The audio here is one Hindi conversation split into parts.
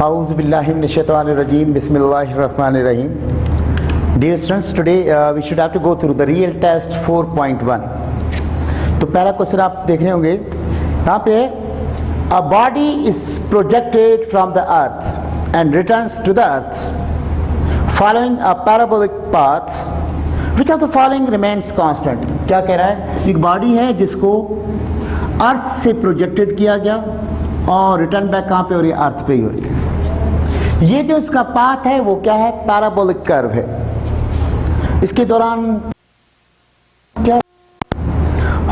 A'udhu billahi minash shaitanir rajim. Bismillahir rahmanir rahim. Dear students, today we should have to go through the real test 4.1. तो पहला क्वेश्चन आप देख रहे होंगे यहाँ पे a body is projected from the earth and returns to the earth following a parabolic path. Which of the following remains constant? क्या कह रहा है? एक बॉडी है जिसको अर्थ से प्रोजेक्टेड किया गया और रिटर्न बैक कहाँ पे हो रही है? अर्थ पे ही हो रही है। ये जो इसका पाथ है वो क्या है? पैराबोलिक कर्व है। इसके दौरान क्या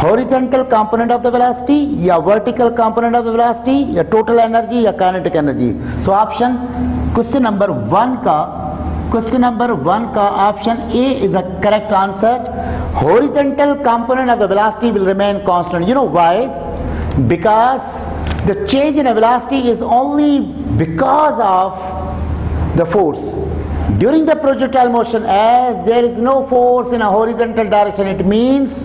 horizontal component of the velocity या vertical component of the velocity या टोटल एनर्जी या kinetic energy? So option question number one का option A is a correct answer. Horizontal component of the velocity will remain constant. You know why? Because the change in velocity is only because of the force during the projectile motion. As there is no force in a horizontal direction, it means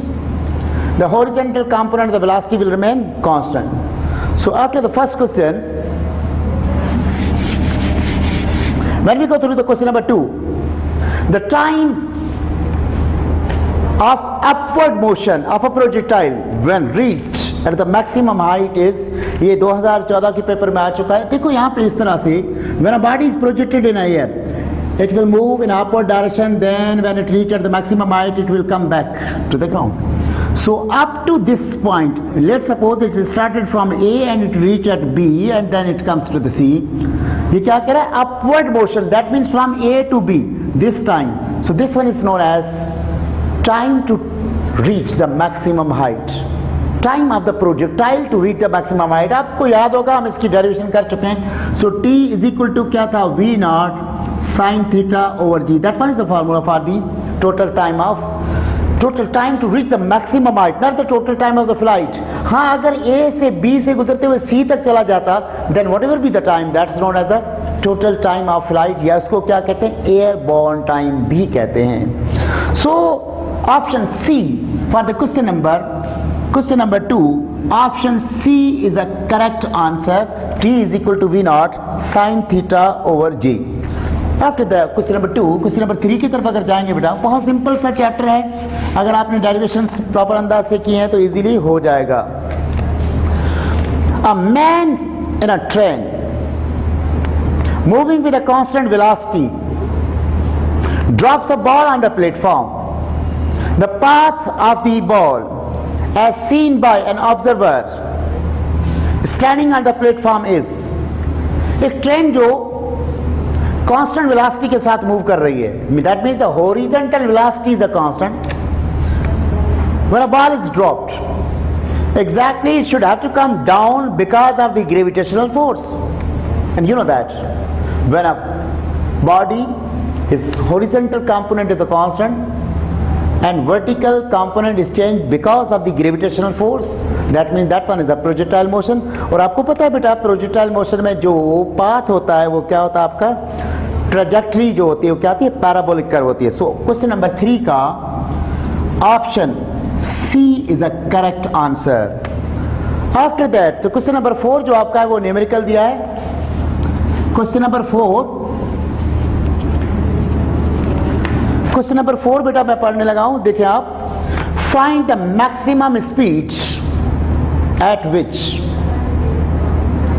the horizontal component of the velocity will remain constant. So after the first question, when we go through the question number 2, the time of upward motion of a projectile when reached at the maximum height is, ये 2014 के पेपर में आ चुका है. देखो यहाँ पे इस तरह से when a body is projected in air, it will move in upward direction, then when it reach at the maximum height it will come back to the ground. So up to this point, let's suppose it started from A and it reached at B and then it comes to the C. ये क्या कह रहा है? Upward motion, that means from A to B this time. So this one is known as time to reach the maximum height. Time of the projectile to reach the maximum height. आपको याद होगा हम इसकी डेरिवेशन कर चुके हैं. So T is equal to क्या था? V naught sin theta over G. That one is the formula for the total time to reach the maximum height, not the total time of the flight. हाँ, अगर A से B से गुजरते हुए C तक चला जाता, then whatever be the time, that's known as the total time of flight. या इसको क्या कहते हैं? Airborne time भी कहते हैं. So option C for the question number 2, option C is a correct answer. T is equal to V naught sin theta over G. After the question number 2, question number 3 की तरफ अगर जाएंगे बेटा, बहुत सिंपल सा चैप्टर है. अगर आपने डेरिवेशंस प्रॉपर अंदाज से किए हैं तो इजीली हो जाएगा. A man in a train moving with a constant velocity drops a ball on the platform. The path of the ball as seen by an observer standing on the platform is, एक ट्रेन जो कांस्टेंट वेलोसिटी के साथ मूव कर रही है, that means the horizontal velocity is a constant. When a ball is dropped, exactly it should have to come down because of the gravitational force. And you know that when a body, its horizontal component is a constant and vertical component is changed because of the gravitational force, that means that one is the projectile motion. और आपको पता है बेटा projectile motion में जो पाथ होता है वो क्या होता है? आपका ट्रैजेक्टरी जो होती है वो क्या होती है? पैराबोलिक कर्व होती है. सो क्वेश्चन नंबर 3 का option C is a correct answer. After that तो क्वेश्चन नंबर 4 जो आपका है वो न्यूमेरिकल दिया है. क्वेश्चन नंबर 4 बेटा मैं पढ़ने लगा हूं. देखिए आप, find the maximum speed at which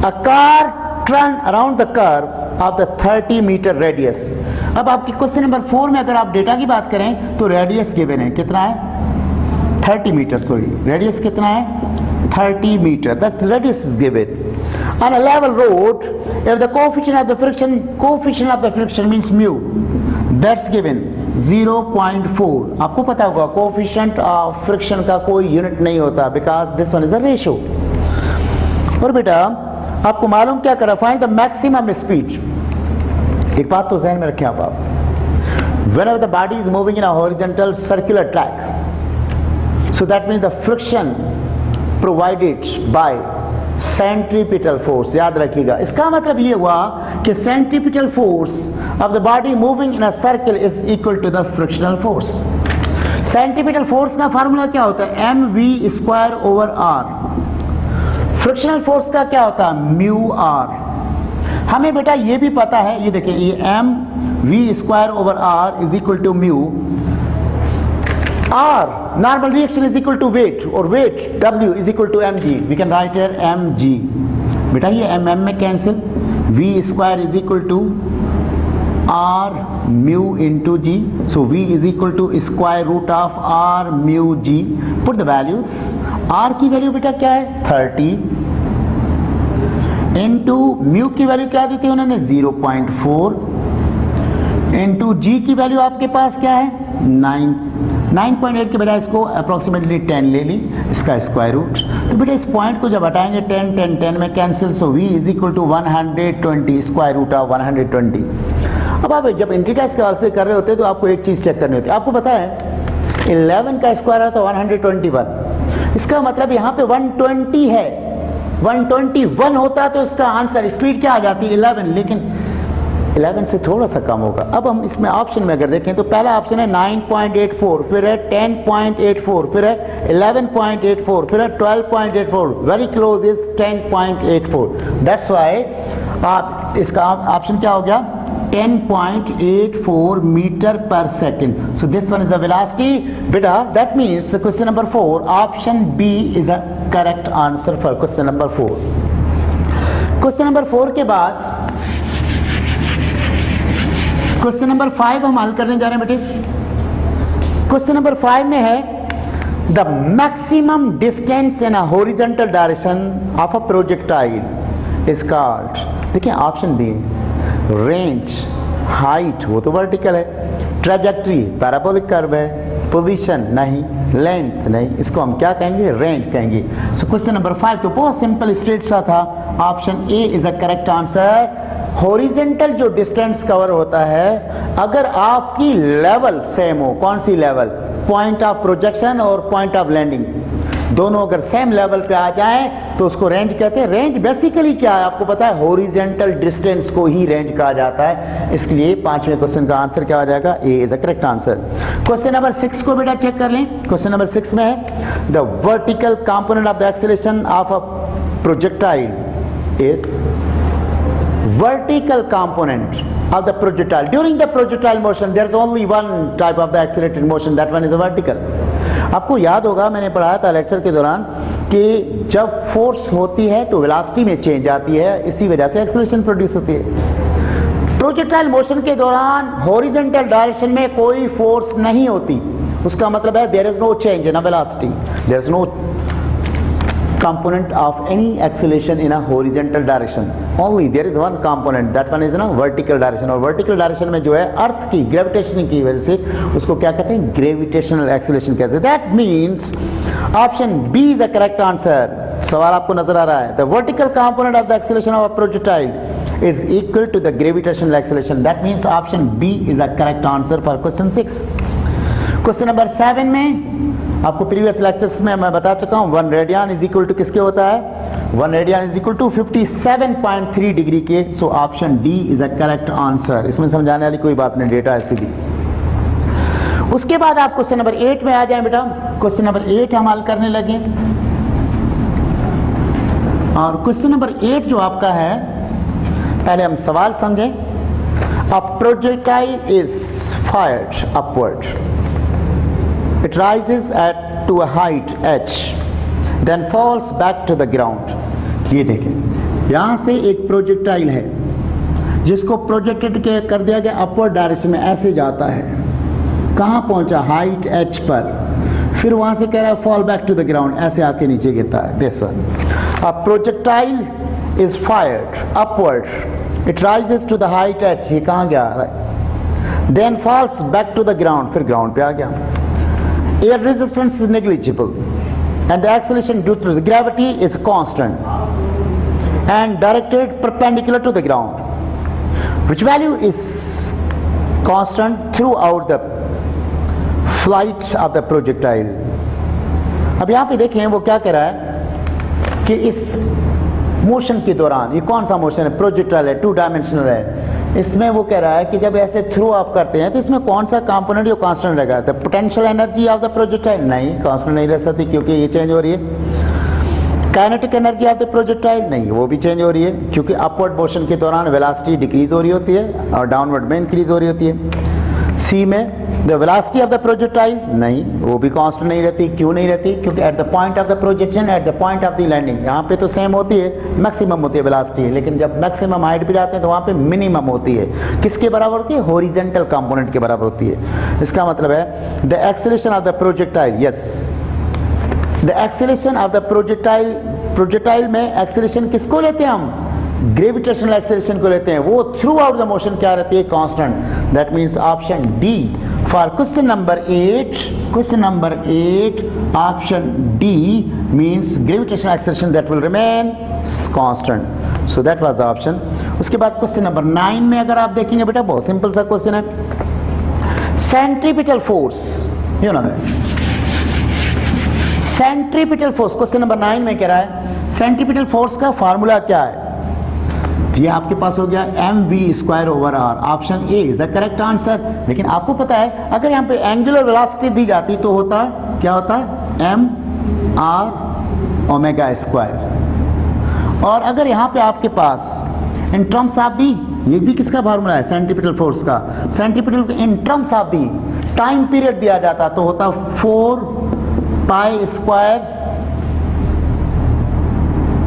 a car turn around the curve of the 30 metre radius. अब आपकी क्वेश्चन नंबर 4 में अगर आप डेटा की बात करें तो रेडियस गिवन है. कितना है? 30 मीटर. सॉरी, रेडियस कितना है? 30 metre. That radius is given. On a level road, if the coefficient of the friction means mu, that's given 0.4. आपको पता होगा कोफिशिएंट ऑफ फ्रिक्शन का कोई यूनिट नहीं होता because this one is a ratio. और बेटा आपको मालूम क्या करा? Find the maximum speed. एक बात तो ध्यान में रखें आप, whenever the body is moving in a horizontal circular track, so that means the friction provided by centripetal force. याद रखिएगा, इसका मतलब ये हुआ कि centripetal force of the body moving in a circle is equal to the frictional force. Centripetal force का फार्मूला क्या होता है? mv² over r. Frictional force का क्या होता है? Mu R. हमें बेटा ये भी पता है, ये देखिए ये M V square over R is equal to mu R, normal reaction is equal to weight, or weight W is equal to mg. We can write here mg. बेटा ये mm में cancel, v square is equal to r mu into g. So v is equal to square root of r mu g. Put the values. r की वैल्यू बेटा क्या है 30 into mu की वैल्यू क्या दी थी उन्होंने 0.4 into g की वैल्यू आपके पास क्या है 9.8 के बजाय इसको अप्रोक्सीमेटली 10 ले ली, इसका स्क्वायर रूट। तो बेटा इस पॉइंट को जब हटाएंगे 10 में cancel, so v is equal to 120 square root of 120। अब आप जब इंटीग्रल के से कर रहे होते हैं तो आपको एक चीज़ चेक करनी होती है। आपको पता है 11 का स्क्वायर है तो 121, इसका मतलब यहाँ पे 120 है, 121 होता तो इसका आंसर स्पीड क्या आ जाती 11, लेकिन 11 से थोड़ा सा कम होगा। अब हम इसमें ऑप्शन में अगर देखें तो पहला ऑप्शन है 9.84, फिर है 10.84, फिर है 11.84, फिर है 12.84, very close is 10.84। That's why आप इसका ऑप्शन क्या हो गया 10.84 metre per second. So this one is the velocity बेटा, that means question number 4 option B is a correct answer for question number 4। Question number 4 के बाद क्वेश्चन नंबर 5 हम हल करने जा रहे हैं बेटे। क्वेश्चन नंबर 5 में है the maximum distance in a horizontal direction of a projectile is called. देखिए ऑप्शन दिए, रेंज, हाइट वो तो वर्टिकल है, ट्रेजेक्ट्री पैराबोलिक कर्व है, पोजीशन नहीं, लेंथ नहीं, इसको हम क्या कहेंगे रेंज कहेंगे। सो क्वेश्चन नंबर 5 तो बहुत सिंपल स्ट्रेट सा था, option A is a correct answer. Horizontal जो डिस्टेंस कवर होता है, अगर आपकी लेवल सेम हो, कौन सी लेवल, पॉइंट ऑफ प्रोजेक्शन और पॉइंट ऑफ लैंडिंग, दोनों अगर सेम लेवल पे आ जाएं तो उसको रेंज कहते हैं। रेंज बेसिकली क्या है आपको पता है, हॉरिजेंटल डिस्टेंस को ही रेंज कहा जाता है। इसके लिए 5वें क्वेश्चन का आंसर क्या हो जाएगा, A is a correct answer. Question number 6 को बेटा चेक कर लें। क्वेश्चन नंबर 6 में है the vertical component of the acceleration of a projectile is vertical component of the projectile. During the projectile motion there is only one type of the accelerated motion, that one is the vertical. आपको याद होगा मैंने पढ़ाया था लेक्चर के दौरान कि जब फोर्स होती है तो वेलोसिटी में चेंज आती है, इसी वजह से एक्सेलरेशन प्रोड्यूस होती है। प्रोजेक्टाइल मोशन के दौरान हॉरिजॉन्टल डायरेक्शन में कोई फोर्स नहीं होती, उसका मतलब है there is no change in a velocity, there is no component of any acceleration in a horizontal direction, only there is one component, that one is in a vertical direction। और vertical direction में जो है अर्थ की ग्रेविटेशन की वजह से उसको क्या कहते हैं, ग्रेविटेशनल एक्सेलरेशन कहते हैं। That means option B is the correct answer. सवाल आपको नजर आ रहा है, the vertical component of the acceleration of a projectile is equal to the gravitational acceleration, that means option B is the correct answer for question 6। Question number 7 में आपको प्रीवियस लेक्चर्स में मैं बता चुका हूं 1 रेडियन इज इक्वल टू किसके होता है, 1 radian is equal to 57.3 degree के। So option D is a correct answer. इसमें समझाने वाली कोई बात नहीं, डेटा ऐसे भी। उसके बाद आप क्वेश्चन नंबर 8 में आ जाएं बेटा। क्वेश्चन नंबर 8 हम हल करने लगे, और क्वेश्चन नंबर 8 जो आपका है, पहले हम सवाल समझें। अ projectile is fired upward, it rises to a height h, then falls back to the ground। ये देखें, यहां से एक प्रोजेक्टाइल है जिसको प्रोजेक्टेड कर दिया गया अपवर्ड डायरेक्शन में, ऐसे जाता है, कहां पहुंचा, हाइट h पर, फिर वहां से कह रहा है fall back to the ground, ऐसे आके नीचे गिरता है। This a projectile is fired upward, it rises to the height h, ये कहां गया, then falls back to the ground, फिर ग्राउंड पे आ गया। Air resistance is negligible and the acceleration due to the gravity is constant and directed perpendicular to the ground, which value is constant throughout the flight of the projectile। अब यहाँ पे देखें वो क्या कह रहा है कि इस मोशन के दौरान, ये कौन सा मोशन है, प्रोजेक्टाइल है, 2 डायमेंशनल है, इसमें वो कह रहा है कि जब ऐसे थ्रो आप करते हैं तो इसमें कौन सा कंपोनेंट जो कांस्टेंट रहेगा, तो potential energy of the projectile नहीं, कांस्टेंट नहीं रह सकती क्योंकि ये चेंज हो रही है। Kinetic energy of the projectile नहीं, वो भी चेंज हो रही है क्योंकि अपवर्ड मोशन के दौरान वेलोसिटी डिक्रीज हो रही होती है और डाउनवर्ड में इंक्रीज हो रही होती है। सी में the velocity of the projectile नहीं, वो भी कांस्टेंट नहीं रहती। क्यों नहीं रहती? क्योंकि at the point of the projection, at the point of the landing, यहाँ पे तो सेम होती है, मैक्सिमम होती है वेलोसिटी, लेकिन जब मैक्सिमम हाइट पे जाते हैं तो वहाँ पे मिनिमम होती है। किसके बराबर होती है? हॉरिजॉन्टल कंपोनेंट के बराबर होती है। इसका मतलब है the acceleration of the projectile, yes, the acceleration of the projectile, projectile में एक्सेलरेशन किसको लेते हैं हम? ग्रेविटेशनल एक्सेलरेशन को लेते हैं। वो थ्रू आउट द मोशन क्या रहती है? Constant. That means option D for question number 8, question number 8 option D means gravitational acceleration that will remain constant. So that was the option. उसके बाद क्वेश्चन नंबर 9 में अगर आप देखेंगे बेटा, बहुत सिंपल सा क्वेश्चन है। Centripetal force, you know centripetal force, question number 9 में कह रहा है सेंट्रीपिटल फोर्स का फार्मूला क्या है? ये आपके पास हो गया mv²/r, option A is the correct answer. लेकिन आपको पता है अगर यहाँ पे एंगुलर वेलोसिटी दी जाती तो होता क्या? होता mr²। और अगर यहाँ पे आपके पास इन टर्म्स ऑफ दी, ये भी किसका फार्मूला है? सेंट्रीपिटल फोर्स का। Centripetal in terms of the time period दिया जाता तो होता 4π²।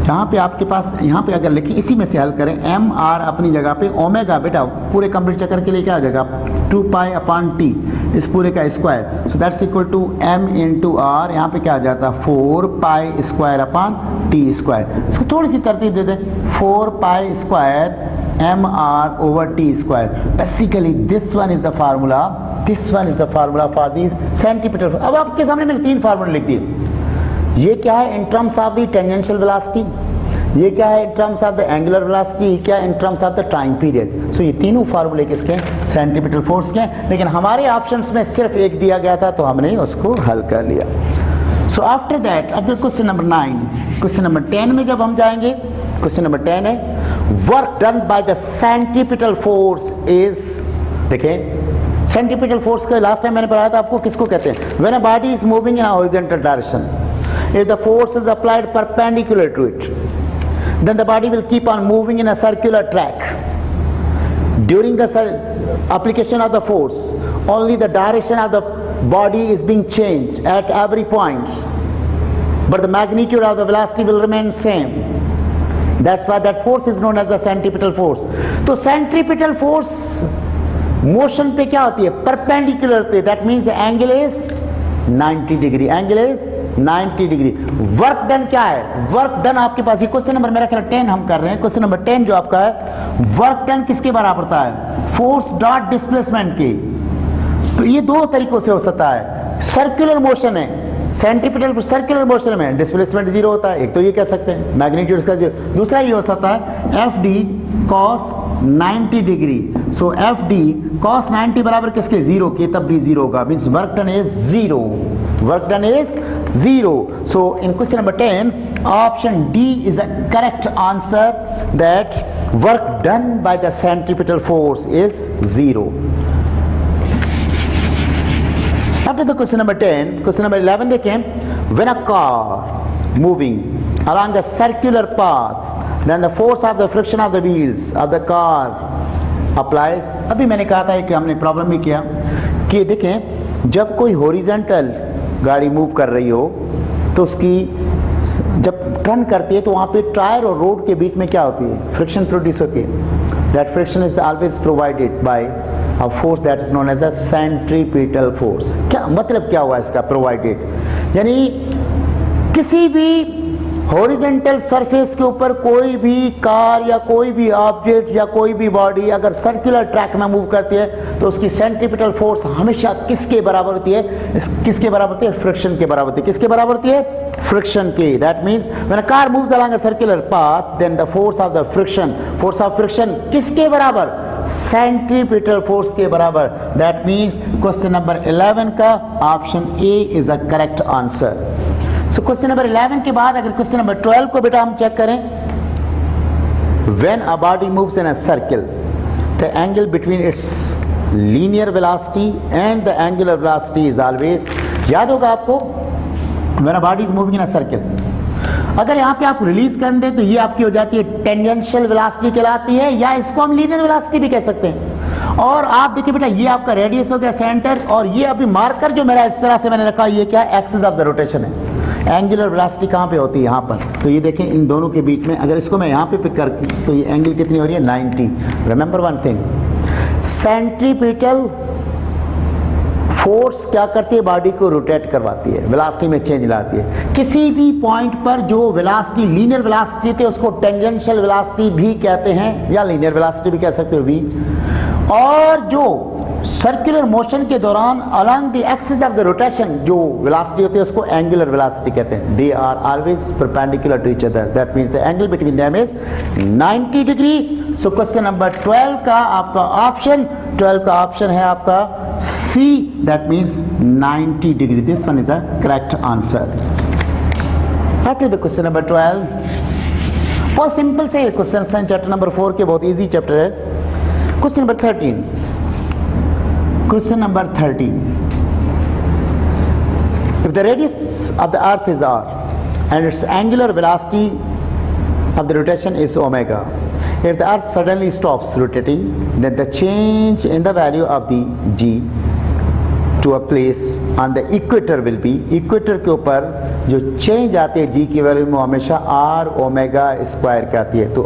यहाँ पे आपके पास, यहाँ पे अगर लिखिए इसी में से हल करें, एम आर अपनी जगह पे, ओमेगा बेटा पूरे कंप्लीट चक्कर के लिए क्या आ जाएगा? 2π/t, इस पूरे का square. So that's equal to m × r, यहाँ पे क्या आ जाता है? 4π²/t²। इसको थोड़ी सी तरतीब दे दें, 4π² mr/t²। Basically this one is the formula, this one is the formula for the centripetal. अब आपके सामने मैंने 3 फार्मूले लिख दिए। ये क्या है? In terms of the tangential velocity, ये क्या है? In terms of the angular velocity, क्या in terms of the time period. सो ये तीनों फार्मूले किसके? सेंट्रीपिटल फोर्स के। लेकिन हमारे ऑप्शंस में सिर्फ एक दिया गया था तो हमने उसको हल कर लिया। सो आफ्टर दैट, अब क्वेश्चन नंबर 9, क्वेश्चन नंबर 10 में जब हम जाएंगे, क्वेश्चन नंबर 10 है work done by the centripetal force is, देखें सेंट्रीपिटल फोर्स का लास्ट टाइम मैंने पढ़ाया था आपको, किसको कहते हैं? When a body is moving in a horizontal direction, if the force is applied perpendicular to it, then the body will keep on moving in a circular track. During the application of the force, only the direction of the body is being changed at every point, but the magnitude of the velocity will remain same. That's why that force is known as the centripetal force. तो centripetal force motion पे क्या होती है? Perpendicular होती है। That means the angle is 90 degree, angle is 90 degree. Work done क्या है? वर्क डन आपके पास, ये क्वेश्चन नंबर मेरा ख्याल 10 हम कर रहे हैं, क्वेश्चन नंबर 10 जो आपका है, वर्क डन किसके बराबर होता है? फोर्स डॉट डिस्प्लेसमेंट के। तो ये 2 तरीकों से हो सकता है। सर्कुलर मोशन है, सेंट्रीपिटल सर्कुलर मोशन में डिस्प्लेसमेंट 0 होता है, एक तो ये कह सकते हैं मैग्नीट्यूड का 0। दूसरा ये हो सकता है एफ डी कॉस 90 डिग्री। सो एफ डी कॉस 90 बराबर किसके? 0 के, तब भी 0 होगा, means work done is 0, work done is 0। So in question number 10 option D is the correct answer, that work done by the centripetal force is 0। After the question number 10, question number 11 देखें, when a car moving along a circular path, then the force of the friction of the wheels of the car applies। अभी मैंने कहा था कि हमने प्रॉब्लम भी किया कि देखें जब कोई हॉरिजॉन्टल गाड़ी मूव कर रही हो तो उसकी जब टर्न करती है तो वहाँ पे टायर और रोड के बीच में क्या होती है? फ्रिक्शन प्रोड्यूस होती है। That friction is always provided by a force that is known as a centripetal force। क्या मतलब क्या हुआ इसका प्रोवाइडेड? यानी किसी भी हॉरिजॉन्टल सरफेस के ऊपर कोई भी कार या कोई भी ऑब्जेक्ट या कोई भी बॉडी अगर सर्कुलर ट्रैक में मूव करती है तो उसकी सेंट्रीपिटल फोर्स हमेशा किसके बराबर होती है? किसके बराबर होती है? फ्रिक्शन के बराबर होती है। किसके बराबर होती है? फ्रिक्शन के। That means when a car moves along a circular path, then the force of the friction, force of friction किसके बराबर? सेंट्रीपिटल फोर्स के बराबर। दैट मीन्स क्वेश्चन नंबर 11 का option A is a correct answer. So question number 11 के बाद अगर क्वेश्चन नंबर 12 को बेटा हम चेक करें, when a body moves in a circle, the angle between its linear velocity and the angular velocity is always, याद होगा आपको, when a body is moving in a circle, अगर यहाँ पे आप रिलीज कर दें तो ये आपकी हो जाती है टेंजेंशियल वेलोसिटी कहलाती है, या इसको हम लीनियर वेलोसिटी भी कह सकते हैं। और आप देखिए बेटा ये आपका रेडियस हो गया सेंटर, और ये अभी मार्कर जो मेरा इस तरह से मैंने रखा ये क्या एक्सिस ऑफ द रोटेशन है। एंगुलर वेलोसिटी कहाँ पे होती है, यहाँ पर। तो ये देखें इन दोनों के बीच में, अगर इसको मैं यहाँ पे पिक कर तो ये एंगल कितनी हो रही है 90। Remember one thing, centripetal force क्या करती है, बॉडी को रोटेट करवाती है, वेलोसिटी में चेंज लाती है। किसी भी पॉइंट पर जो वेलोसिटी लीनियर वेलोसिटी थी उसको टेंजेंशियल वेलोसिटी भी कहते हैं, या लीनियर वेलोसिटी भी कह सकते हो भी। और जो सर्कुलर मोशन के दौरान along the axis of the rotation जो वेलोसिटी होती है उसको एंगुलर वेलोसिटी कहते हैं। They are always perpendicular to each other, that means the angle between them is 90 degree. So question number 12 का आपका ऑप्शन है आपका C, that means 90 degree. This one is the correct answer. After the question number 12, बहुत सिंपल से क्वेश्चन है चैप्टर नंबर 4 के, बहुत इजी चैप्टर है। Question number 13, question number 13, if the radius of the earth is r and its angular velocity of the rotation is omega, if the earth suddenly stops rotating, then the change in the value of the g to a place on the equator will be, equator के ऊपर जो चेंज आती है g की वैल्यू में हमेशा r ओमेगा स्क्वायर की आती है। तो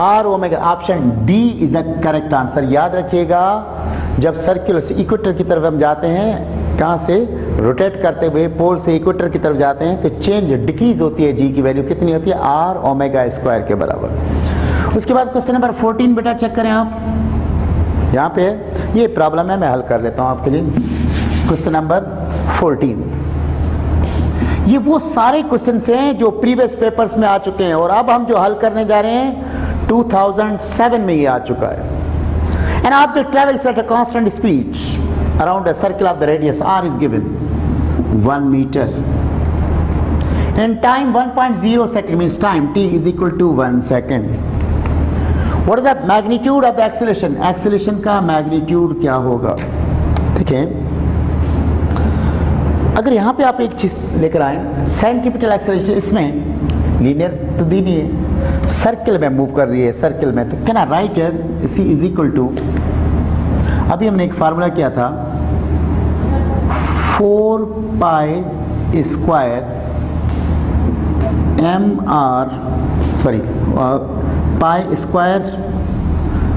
r omega, option D is a correct answer. याद रखिएगा जब सर्कुलर से इक्वेटर की तरफ हम जाते हैं, कहाँ से रोटेट करते हुए पोल से इक्वेटर की तरफ जाते हैं, तो चेंज डिक्रीज होती है, जी की वैल्यू कितनी होती है, आर ओमेगा स्क्वायर के बराबर। उसके बाद क्वेश्चन नंबर 14 बेटा चेक करें आप, यहाँ पे ये प्रॉब्लम है, मैं हल कर लेता हूँ आपके लिए। क्वेश्चन नंबर 14, ये वो सारे क्वेश्चन हैं जो प्रीवियस पेपर्स में आ चुके हैं, और अब हम जो हल करने जा रहे हैं 2007 में ये आ चुका है। An object travels at a constant speed around a circle of the radius r is given 1 meter in time 1.0 second, means time t is equal to 1 second. What is the magnitude of the acceleration? Acceleration का magnitude क्या होगा? देखें, अगर यहाँ पे आप एक चीज लेकर आए, सेंट्रीपिटल एक्सेलरेशन, इसमें लीनियर तो दी नहीं है, सर्किल में मूव कर रही है, सर्किल में, तो can I write here C is equal to, अभी हमने एक फार्मूला किया था 4 pi square pi square,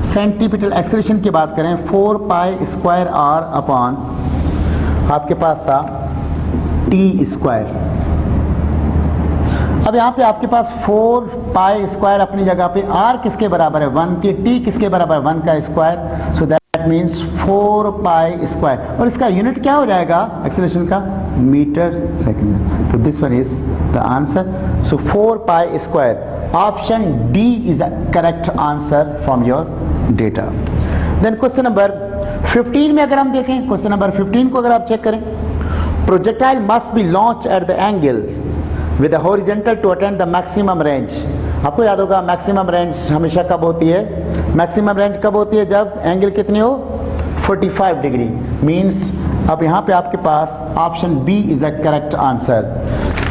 centripetal acceleration की बात करें 4 पाई स्क्वायर आर अपॉन आपके पास था टी स्क्वायर। अब यहाँ पे आपके पास 4 पाई स्क्वायर अपनी जगह पे, r किसके बराबर है 1 के, t किसके बराबर है 1 का square, so that means 4 pi square, और इसका यूनिट क्या हो जाएगा एक्सेलरेशन का, मीटर सेकंड। तो this one is the answer. So 4 pi square, option D is a correct answer from your data. Then question number 15 में अगर हम देखें, क्वेश्चन नंबर 15 को अगर आप चेक करें, projectile must be launch at the angle with a horizontal to attain the maximum range। आपको याद होगा मैक्सिमम रेंज हमेशा कब होती है, मैक्सिमम रेंज कब होती है, जब एंगल कितनी हो 45 डिग्री, मींस अब यहाँ पे आपके पास option B is a correct answer.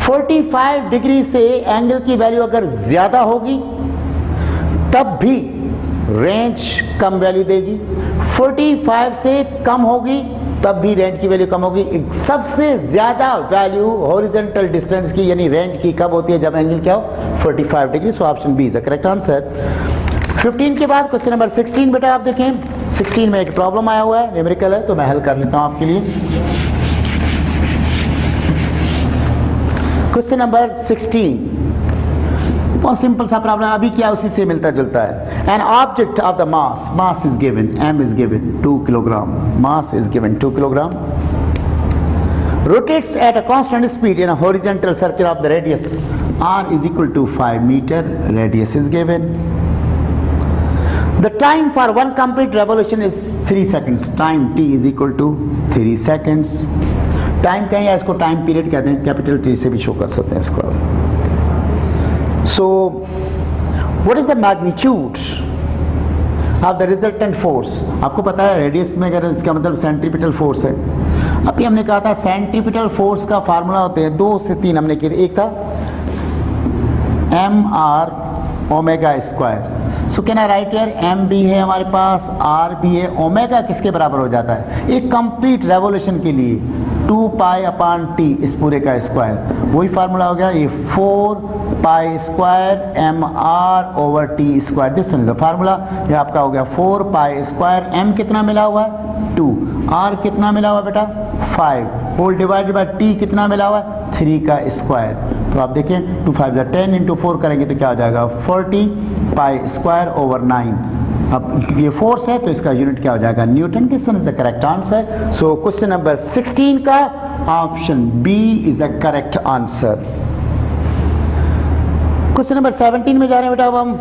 45 degree से एंगल की वैल्यू अगर ज्यादा होगी तब भी रेंज कम वैल्यू देगी, 45 से कम होगी तब भी रेंज की वैल्यू कम होगी। सबसे ज्यादा वैल्यू हॉरिजॉन्टल डिस्टेंस की यानी रेंज की कब होती है, जब एंगल क्या हो 45 degree. So option B is the correct answer. 15 के बाद क्वेश्चन नंबर 16 बेटा आप देखें, 16 में एक प्रॉब्लम आया हुआ है, न्यूमेरिकल है, तो मैं हल कर लेता हूं आपके लिए। क्वेश्चन नंबर 16 बहुत सिंपल सा प्रॉब्लम, अभी क्या उसी से मिलता जुलता है। An object of the mass is given, m is given 2 kilogram, mass is given 2 kilogram, rotates at a constant speed in a horizontal circle of the radius r is equal to 5 meter, radius is given. The time for one complete revolution is 3 seconds, time t is equal to 3 seconds. Time कहें या इसको टाइम पीरियड कहते हैं, कैपिटल टी से भी शो कर सकते हैं इसको। So what is the magnitude of the resultant force? आपको पता है रेडियस में अगर इसका मतलब सेंट्रीपिटल फोर्स है। अभी हमने कहा था सेंट्रीपिटल फोर्स का फार्मूला होते हैं 2 से 3 हमने किया, एक था M R omega square. So can I write here M भी है हमारे पास, आर भी है, ओमेगा किसके बराबर हो जाता है एक कंप्लीट रेवोल्यूशन के लिए 2 पाई अपॉन टी इस पूरे का स्क्वायर। वही फार्मूला हो गया ये 4 pi square M R over T square. This one is the formula. ये आपका हो गया 4 पाई स्क्वायर, एम कितना मिला हुआ है 2, आर कितना मिला हुआ बेटा 5 होल डिवाइडेड बाय टी कितना मिला हुआ है 3 का स्क्वायर। तो आप देखें 2 5 10 इंटू 4 करेंगे तो क्या हो जाएगा 40 पाई स्क्वायर ओवर 9। अब ये फोर्स है तो इसका यूनिट क्या हो जाएगा newton. This one is the correct answer. So question number 16 का option B is the correct answer. Question number 17 में जा रहे हैं बेटा। अब हम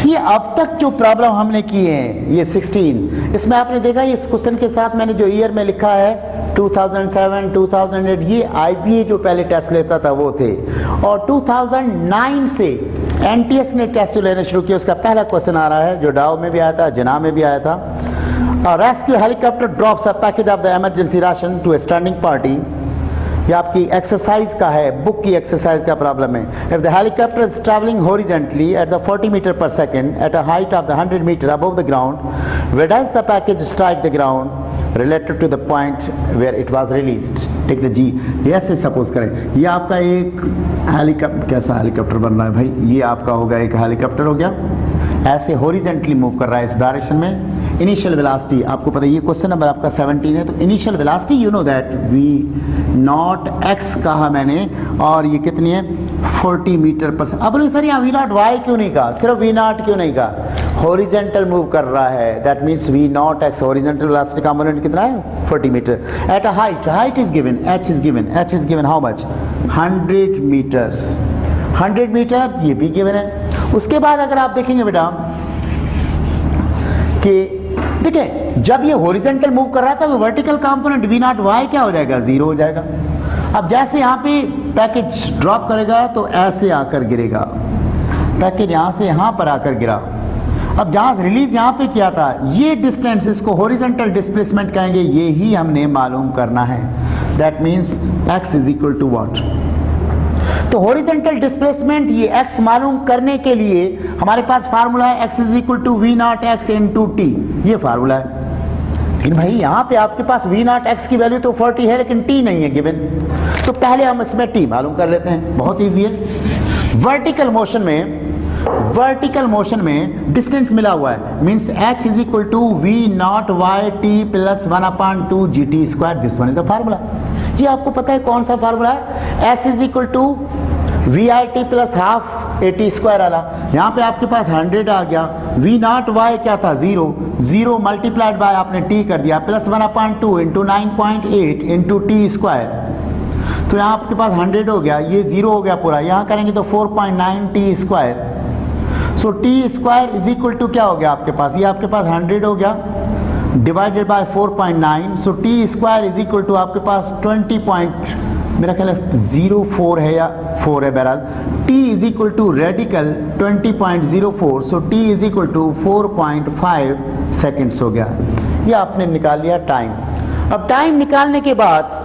ये अब तक जो प्रॉब्लम हमने की है ये 16, इसमें आपने देखा इस क्वेश्चन के साथ मैंने जो ईयर में लिखा है 2007 2008, ये आईबीए जो पहले टेस्ट लेता था वो थे, और 2009 से एनटीएस ने टेस्ट लेना शुरू किया। उसका पहला क्वेश्चन आ रहा है जो डाव में भी आया था, जना में भी आया था। Rescue helicopter drops a package of the emergency ration to a standing party. ये आपकी एक्सरसाइज का है, बुक की एक्सरसाइज का प्रॉब्लम है। If the helicopter is travelling horizontally at the 40 metre per second at a height of the 100 metre above the ground, where does the package strike the ground related to the point where it was released. Take the g. ऐसे सपोज करें ये आपका एक हेलीकॉप्टर, कैसा हेलीकॉप्टर बन रहा है भाई, ये आपका होगा एक हेलीकॉप्टर हो गया, ऐसे हॉरिजॉन्टली मूव कर रहा है इस डायरेक्शन में। इनिशियल वेलोसिटी आपको पता है, ये क्वेश्चन नंबर आपका 17 है, तो initial velocity you know that v naught x कहा मैंने, और ये कितनी है 40 मीटर पर सेकंड। अब सर यहाँ v नॉट y क्यों नहीं कहा, सिर्फ v नॉट क्यों नहीं कहा, हॉरिजॉन्टल मूव कर रहा है, that means v naught x, horizontal velocity component कितना है 40 metre at a height is given, h is given how much 100 metres, 100 metre ये भी गिवन है। उसके बाद अगर आप देखेंगे बेटा कि देखिए जब ये हॉरिजॉन्टल मूव कर रहा था तो vertical component v naught y क्या हो जाएगा 0 हो जाएगा। अब जैसे यहाँ पे पैकेज ड्रॉप करेगा तो ऐसे आकर गिरेगा, पैकेज यहाँ से यहाँ पर आकर गिरा। अब जहाँ रिलीज यहाँ पे किया था ये डिस्टेंस, इसको हॉरिजॉन्टल डिस्प्लेसमेंट कहेंगे, ये ही हमने मालूम करना है। That means x is equal to what, तो हॉरिजॉन्टल डिस्प्लेसमेंट ये x मालूम करने के लिए हमारे पास फार्मूला है x is equal to v naught x into t, ये फार्मूला है। लेकिन भाई यहाँ पे आपके पास v नॉट x की वैल्यू तो 40 है लेकिन t नहीं है गिवन, तो पहले हम इसमें t मालूम कर लेते हैं, बहुत ईजी है। वर्टिकल मोशन में डिस्टेंस मिला हुआ है, means h is equal to v naught y t plus 1/2 gt square. This one is the formula. ये आपको पता है कौन सा फार्मूला है, s is equal to V I T plus half A T square वाला। यहाँ पे आपके पास 100 आ गया, वी नॉट वाई क्या था 0, 0 मल्टीप्लाइड बाय आपने टी कर दिया plus 1/2 into 9.8 into T square, तो यहाँ आपके पास 100 हो गया, ये 0 हो गया पूरा, यहाँ करेंगे तो 4.9 T square. So T square is equal to क्या हो गया आपके पास, ये आपके पास 100 हो गया divided by 4.9, so T square is equal to आपके पास 20 मेरा ख्याल है 0.4 है या 4 है, बहरहाल t is equal to radical 20.04, so t is equal to 4.5 seconds हो गया। ये आपने निकाल लिया टाइम। अब टाइम निकालने के बाद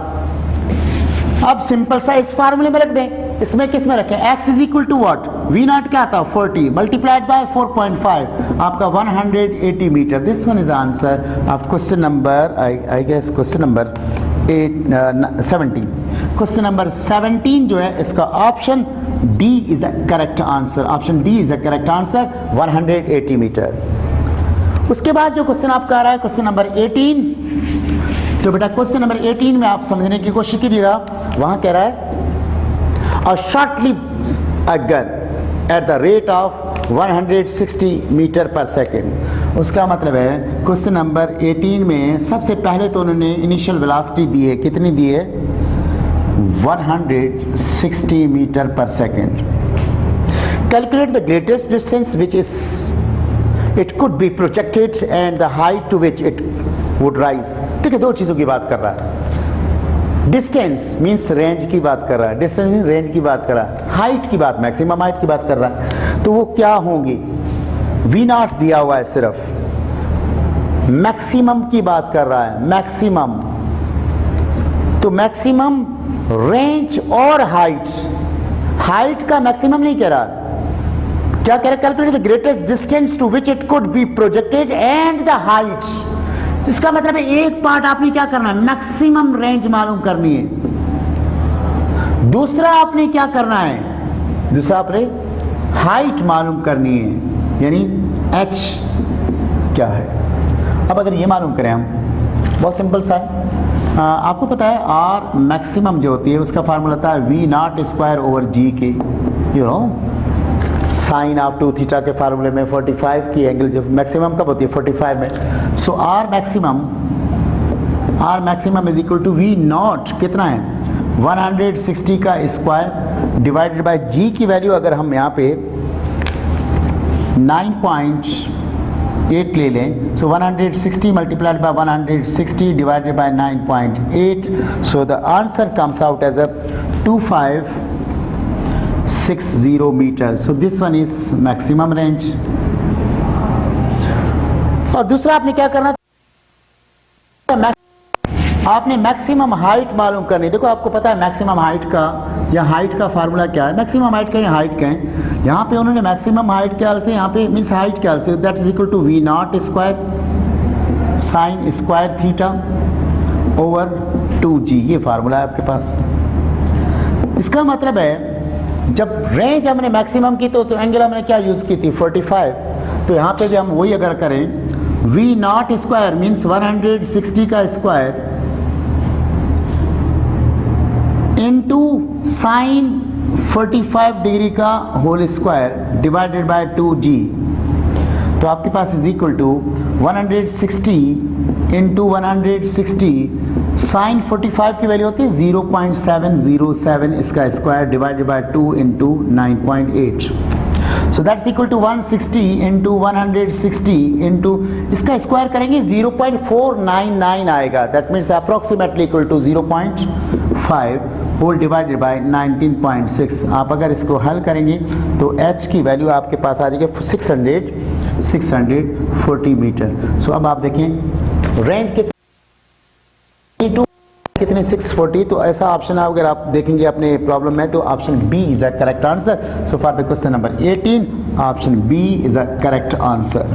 अब सिंपल सा इस फार्मूले में रख दें, इसमें किस में रखें, x is equal to what, v naught क्या था 40 मल्टीप्लाइड बाय 4.5 आपका 180 metre. This one is answer of question number I guess question number 17। Question number 17 जो है इसका option D is a correct answer, option D is a correct answer 180 metre. उसके बाद जो क्वेश्चन आपका आ रहा है क्वेश्चन नंबर 18, तो बेटा क्वेश्चन नंबर 18 में आप समझने की कोशिश कीजिएगा, वहां कह रहा है a short lived a gun at the rate of 160 metre per second. उसका मतलब है क्वेश्चन नंबर 18 में सबसे पहले तो उन्होंने इनिशियल वेलोसिटी दी है, कितनी दी है 160 metre per second. Calculate the greatest distance which is it could be projected and the height to which it would rise. ठीक है, दो चीज़ों की बात कर रहा है, डिस्टेंस मीन्स रेंज की बात कर रहा है, डिस्टेंस मीन्स रेंज की बात कर रहा है, हाइट की बात मैक्सिमम हाइट की बात कर रहा है, तो वो क्या होंगी, वी नॉट दिया हुआ है, सिर्फ मैक्सिमम की बात कर रहा है, मैक्सिमम। तो मैक्सिमम रेंज और हाइट, हाइट का मैक्सिमम नहीं कह रहा, क्या कह रहा, calculate the greatest distance to which it could be projected and the height. इसका मतलब है एक पार्ट आपने क्या करना है, मैक्सिमम रेंज मालूम करनी है, दूसरा आपने क्या करना है, दूसरा आपने हाइट मालूम करनी है, यानी h क्या है। अब अगर ये मालूम करें हम, बहुत सिंपल सा है, आपको पता है आर मैक्सिमम जो होती है उसका फार्मूला होता है V naught square over G के, you know sine of 2 theta के फार्मूले में 45 की एंगल जो मैक्सिमम कब होती है 45 में। So R maximum is equal to V nought कितना है 160 का स्क्वायर डिवाइडेड बाय जी की वैल्यू अगर हम यहाँ पे 9.8 ले लें, so 160 multiplied by 160 divided by 9.8, so the answer comes out as a 2560 metre. So this one is maximum range. और दूसरा आपने क्या करना, आपने मैक्सिमम हाइट मालूम करनी। देखो आपको पता है मैक्सिमम हाइट का या हाइट का फार्मूला क्या है, मैक्सिमम हाइट का या हाइट का है, यहाँ पे उन्होंने मैक्सिमम हाइट क्या से, यहाँ पे मीन्स हाइट क्या से, that is equal to V naught square sine square theta over 2g, ये फार्मूला है आपके पास। इसका मतलब है जब रेंज हमने मैक्सिमम की तो एंगल हमने क्या यूज की थी 45, तो यहाँ पे भी हम वही अगर करें वी नॉट स्क्वायर मीन्स 160 का स्क्वायर इनटू साइन 45 डिग्री का whole square divided by 2g, तो आपके पास is equal to 160 into 160 sine 45 की वैल्यू होती है 0.707 इसका square divided by 2 into 9.8, so that's equal to 160 into 160 into इसका स्क्वायर करेंगे 0.499 आएगा, that means approximately equal to 0.5 whole divided by 19.6। आप अगर इसको हल करेंगे तो h की वैल्यू आपके पास आ जाएगी 640 मीटर। सो अब आप देखें रेंज कितने 640, तो ऐसा ऑप्शन है अगर आप देखेंगे अपने प्रॉब्लम में तो option B is a correct answer. So for the question number 18 option B is a correct answer.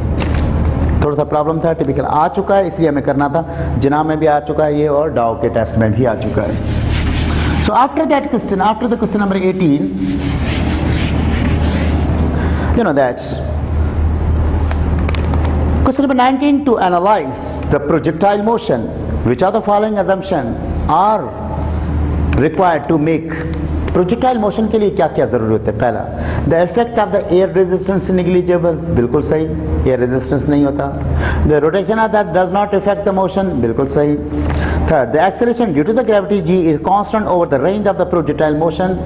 थोड़ा सा प्रॉब्लम था, टिपिकल आ चुका है इसलिए हमें करना था, जिना में भी आ चुका है ये और डाउ के टेस्ट में भी आ चुका है। So after that question, after the question number 18, you know that question number 19, to analyze the projectile motion, which are the following assumptions are required to make projectile motion के लिए क्या क्या जरूरत है। पहला, the effect of the air resistance negligible, बिल्कुल सही, एयर रेजिस्टेंस नहीं होता। The rotation of that does not effect the motion, बिल्कुल सही। Third, the acceleration due to the gravity g is constant over the range of the projectile motion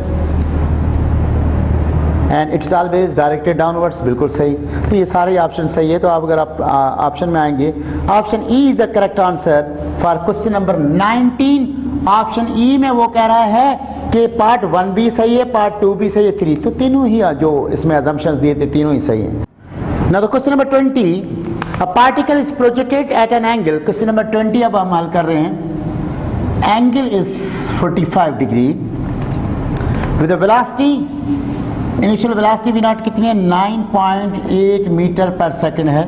and it's always directed downwards, बिल्कुल सही। तो ये सारे ऑप्शन सही है। तो आप अगर आप ऑप्शन में आएंगे, option E is the correct answer for question number 19। Option E में वो कह रहा है कि पार्ट 1 भी सही है, पार्ट 2 भी सही है, 3, तो तीनों ही जो इसमें असम्पशंस दिए थे तीनों ही सही है। Now the question number 20, a particle is projected at an angle, question number 20 अब हम हल कर रहे हैं। Angle is 45 degree with velocity, initial velocity V naught कितनी है 9.8 मीटर पर सेकंड है।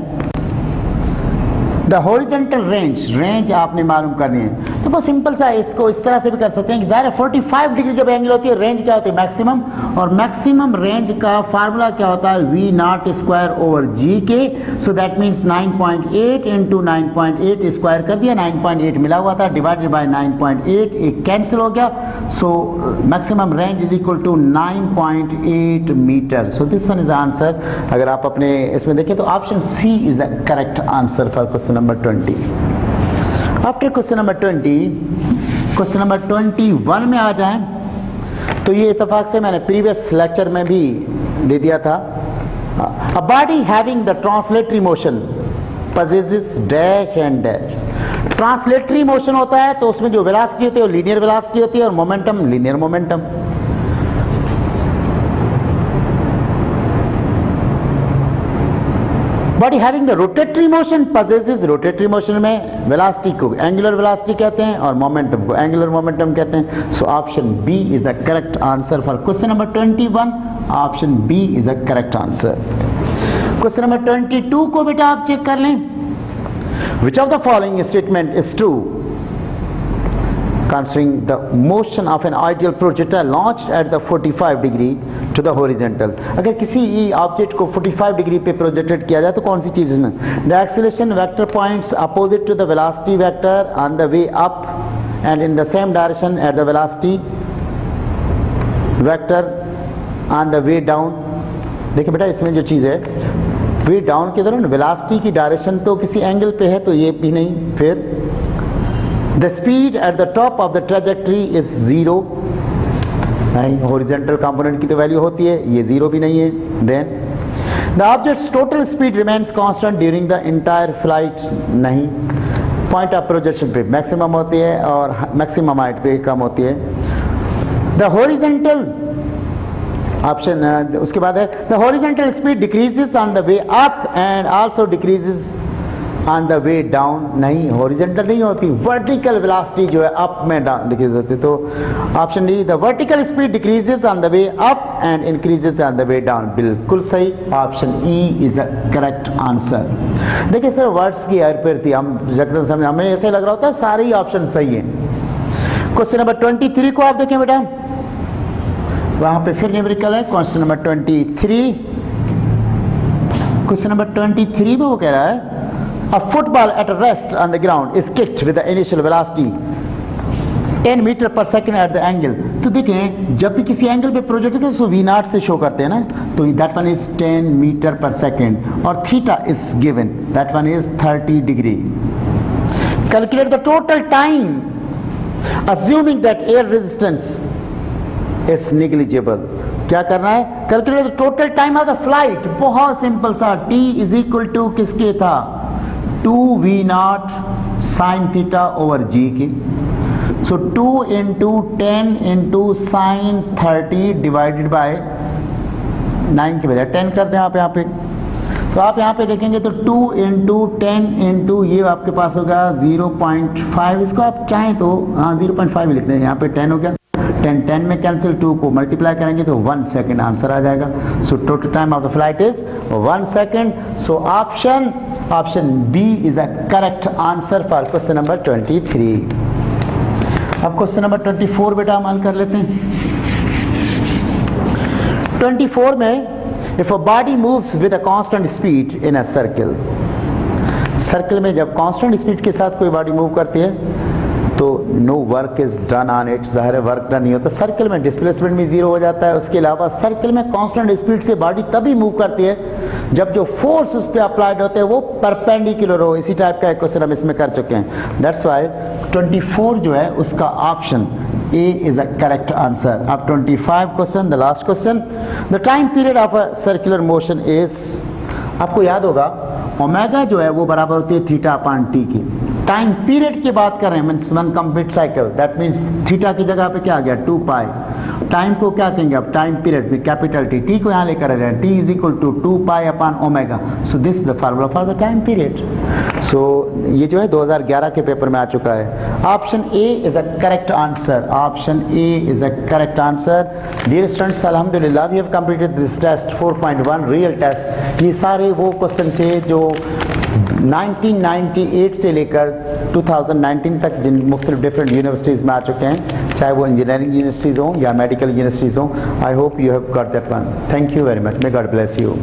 द हॉरिजॉन्टल रेंज आपने मालूम करनी है। तो बहुत सिंपल सा है, इसको इस तरह से भी कर सकते हैं कि ज़ाहिर है 45 डिग्री जब एंगल होती है, रेंज क्या होती है मैक्सिमम, और मैक्सिमम रेंज का फार्मूला क्या होता है V naught square over G के। सो दैट मीन्स 9.8 इंटू 9.8 स्क्वायर कर दिया, 9.8 मिला हुआ था डिवाइडेड बाय 9.8, एक कैंसिल हो गया। So maximum range is equal to 9.8 metre. So this one is answer. अगर आप अपने इसमें देखें तो option C is the correct answer for question number 20। After question number 20, question number 21 में आ जाएं तो ये इत्तेफाक से मैंने प्रीवियस लेक्चर में भी दे दिया था। A body having the translatory motion possesses dash and dash. Translatory motion होता है तो उसमें जो वेलोसिटी होती है वो लीनियर वेलोसिटी होती है और momentum linear momentum. Body having the rotatory motion possesses rotatory motion में वेलोसिटी को एंगुलर वेलोसिटी कहते हैं और मोमेंटम को एंगुलर मोमेंटम कहते हैं. So option B is a correct answer for question number 21. Option B is a correct answer. Question number 22 को बेटा आप चेक कर लें. Which of the following statement is true considering the motion of an ideal projectile launched at the 45 degree to the horizontal. अगर किसी ऑब्जेक्ट को 45 डिग्री पे प्रोजेक्टेड किया जाए तो कौन सी चीज़ इसमें? The acceleration vector points opposite to the velocity vector on the way up and in the same direction at the velocity vector on the way down. देखिए बेटा इसमें जो चीज़ है वे डाउन के दौरान वेलोसिटी की डायरेक्शन तो किसी एंगल पे है तो ये भी नहीं. फिर the speed at the top of the trajectory is 0. नहीं, horizontal component की तो वैल्यू होती है, ये 0 भी नहीं है. then the object's total speed remains constant during the entire flight. नहीं, point of projection पे maximum होती है और maximum height पे कम होती है. the horizontal option उसके बाद है the horizontal speed decreases on the way up and also decreases on the way down. नहीं, horizontal नहीं होती, vertical velocity जो है up में down decrease होती है. तो option D the vertical speed decreases on the way up and increases on the way down. बिल्कुल सही, option E is a correct answer. देखिए सर वर्ड्स की हेरफेर थी, हम जगदन समझ हमें ऐसे लग रहा होता है सारे ही ऑप्शन सही हैं. क्वेश्चन नंबर 23 को आप देखें बेटा, वहां पे फिर न्यूमेरिकल है. क्वेश्चन नंबर 23, क्वेश्चन नंबर 23 में वो कह रहा है a football at rest on the ground is kicked with the initial velocity 10 metre per second at the angle. तो देखें जब भी किसी एंगल पे प्रोजेक्ट करते हैं तो वी नॉट से शो करते हैं ना, तो that one is 10 metre per second और theta is given, that one is 30 degree. Calculate the total time assuming that air resistance is negligible. क्या करना है? Calculate the total time of the flight. बहुत सिंपल सा, t इज इक्वल टू किसके था? 2v0 sin theta over g की. सो 2 into 10 into sine 30 divided by 9 के बजाय 10 कर दें आप यहाँ पे. तो आप यहाँ पे देखेंगे तो 2 इंटू 10 इंटू ये आपके पास होगा 0.5. इसको आप चाहें तो हाँ 0.5 लिख दें, यहाँ पे 10 हो गया. 10 में कैंसिल, 2 को मल्टीप्लाई करेंगे तो 1 सेकेंड आंसर आ जाएगा. So total time of the flight is 1 second. So option B is a correct answer for question number 23. अब क्वेश्चन नंबर 24 बेटा हम हल कर लेते हैं. 24 में if a body moves with a constant speed in a circle. Circle में जब कांस्टेंट स्पीड के साथ कोई बॉडी मूव करती है तो no work is done on it. ज़ाहिर है वर्क डन नहीं होता. सर्कल में डिस्प्लेसमेंट भी 0 हो जाता है. उसके अलावा सर्कल में कांस्टेंट स्पीड से बॉडी तभी मूव करती है जब जो फोर्स उस पर अप्लाइड होते हैं वो परपेंडिकुलर हो. इसी टाइप का एक क्वेश्चन हम इसमें कर चुके हैं. दैट्स वाई 24 जो है उसका option A is a correct answer. अब 25 question, the last question. The time period of a circular motion is, आपको याद होगा ओमेगा जो है वो बराबर होती है थीटा अपॉन टी की. टाइम पीरियड की बात कर रहे हैं, means one complete cycle. That means theta की जगह पे क्या आ गया 2 पाई. टाइम को क्या कहेंगे अब? टाइम पीरियड में कैपिटल टी. टी को यहाँ लेकर आ जाए, T is equal to 2 pi upon omega. So this is the formula for the time period. सो ये जो है 2011 के पेपर में आ चुका है. Option A is a correct answer. Option A is a correct answer. Dear students, अल्हम्दुलिल्लाह we have completed this test 4.1 real test. ये सारे वो क्वेश्चन से जो 1998 से लेकर 2019 तक जिन मुख्तलिफ डिफरेंट यूनिवर्सिटीज़ में आ चुके हैं, चाहे वो इंजीनियरिंग यूनिवर्सिटीज़ हों या मेडिकल यूनिवर्सिटीज़ हों. I hope you have got that one. Thank you very much. May God bless you.